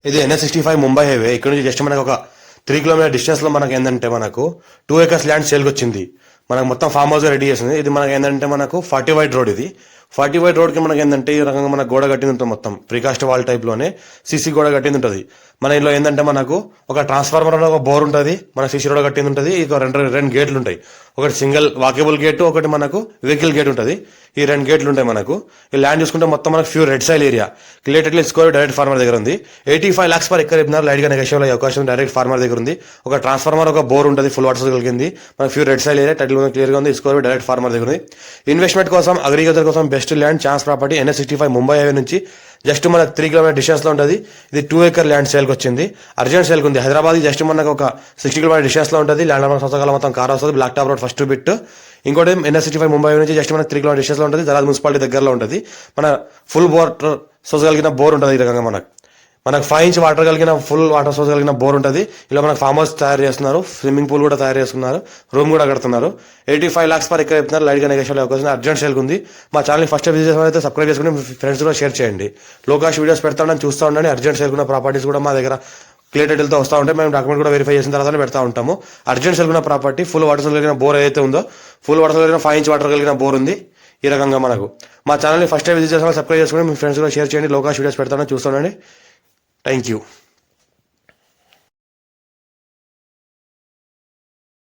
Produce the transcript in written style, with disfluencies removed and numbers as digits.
ఇది NH65 Mumbai highway. ఇక్కడ నుంచి జస్ట్ మనకు ఒక 3 కిలోమీటర్ డిస్టెన్స్ లో మనకు ఏంటంటే మనకు 2 acres ల్యాండ్ సేల్కి వచ్చింది. మనకు మొత్తం ఫామ్ హౌస్ రెడీ చేసింది. ఇది మనకి ఏంటంటే మనకు 40 వైట్ రోడ్. ఇది 40 వైట్ రోడ్ కి మనకి ఏంటంటే ఈ రకంగా మనకు గోడ కట్టింది ఉంటుంది. మొత్తం ప్రీకాస్ట్ వాల్ టైప్ లోనే సీసీ గోడ కట్టింది ఉంటుంది. మన ఇంట్లో ఏంటంటే మనకు ఒక ట్రాన్స్ఫార్మర్ ఒక బోర్ ఉంటుంది, మన సీసీ రోడ్ కట్టింది ఉంటుంది. ఇక రెండు గేట్లు ఉంటాయి. ఒకటి సింగిల్ వాకేబుల్ గేట్, ఒకటి మనకు వెహికల్ గేట్ ఉంటుంది. ఈ 2 గేట్లు ఉంటాయి మనకు. ఈ ల్యాండ్ చూసుకుంటే మొత్తం మనకు pure red soil area. Clearly score direct farmer దగ్గర ఉంది. 85 lakhs per acre చెప్పినారు. లైట్ గా నెగోషియబుల్ అయ్యే అవకాశం డైరెక్ట్ ఫార్మర్ దగ్గర ఉంది. ఒక ట్రాన్స్ఫార్మర్ ఒక బోర్ ఉంటుంది, ఫుల్ వాటర్ కలిగింది. మనకు pure red soil area. Title clear గా ఉంది. స్కోర్ డైరెక్ట్ ఫార్మర్ దగ్గర ఉంది. ఇన్వెస్ట్మెంట్ కోసం, అగ్రికల్చర్ కోసం best land chance property NH65 Mumbai highway నుంచి జస్ట్ మన 3 కిలోమీటర్ డిస్టెన్స్ లో ఉంటుంది. ఇది 2 acre ల్యాండ్ సేల్కి వచ్చింది. అర్జెంట్ సేల్కి ఉంది. హైదరాబాద్ జస్ట్ మనకు ఒక 60 కిలోమీటర్ డిస్టెన్స్ లో ఉంటుంది. ల్యాండ్ మన సంవత్సరాల మొత్తం కార్ వస్తుంది. Black top road first bit. ఇంకోటి NH65 ముంబై నుంచి జస్ట్ మన 3 కిలోమీటర్ డిస్టెన్స్ లో ఉంటుంది. జరాద్ మున్సిపాలిటీ దగ్గరలో ఉంటుంది. మన ఫుల్ వాటర్ సోర్స్ కలిగిన బోర్ ఉంటుంది. ఈ రకంగా మనకు 5 inch వాటర్ కలిగిన ఫుల్ వాటర్ సోర్స్ కలిగిన బోర్ ఉంటుంది. ఇలా మనకు ఫామ్ హౌస్ తయారు చేస్తున్నారు, స్విమ్మింగ్ పూల్ కూడా తయారు చేస్తున్నారు, రూమ్ కూడా కడుతున్నారు. 85 lakhs per acre చెప్తున్నారు. లైట్ గా నెగోషియబుల్ అవకాశం అర్జెంట్ సేల్ ఉంది. మా ఛానల్ ఫస్ట్ విజిట్ చేసినట్లయితే సబ్స్క్రైబ్ చేసుకుని మీ ఫ్రెండ్స్ కూడా షేర్ చేయండి. లో కాస్ట్ వీడియోస్ పెడతా ఉండండి, చూస్తూ ఉండండి. అర్జెంట్ సేల్ ఉన్న ప్రాపర్టీస్ కూడా మా దగ్గర క్లియర్ టైటిల్ తో వస్తూ ఉంటాయి. మేము డాక్యుమెంట్ కూడా వెరిఫై చేసిన తర్వాత పెడతా ఉంటాము. అర్జెంట్ సేల్ ఉన్న ప్రాపర్టీ ఫుల్ వాటర్ కలిగిన బోర్ ఏదైతే ఉందో, ఫుల్ వాటర్ కలిగిన 5 inch వాటర్ కలిగిన బోర్ ఉంది. ఈ రకంగా మనకు మా ఛానల్ని ఫస్ట్ విజిట్ చేసిన సబ్స్క్రైబ్ చేసుకుని మీ ఫ్రెండ్స్ కూడా షేర్ చేయండి. లో కాస్ట్ వీడియోస్ పెడతానని చూస్తుండండి. Thank you.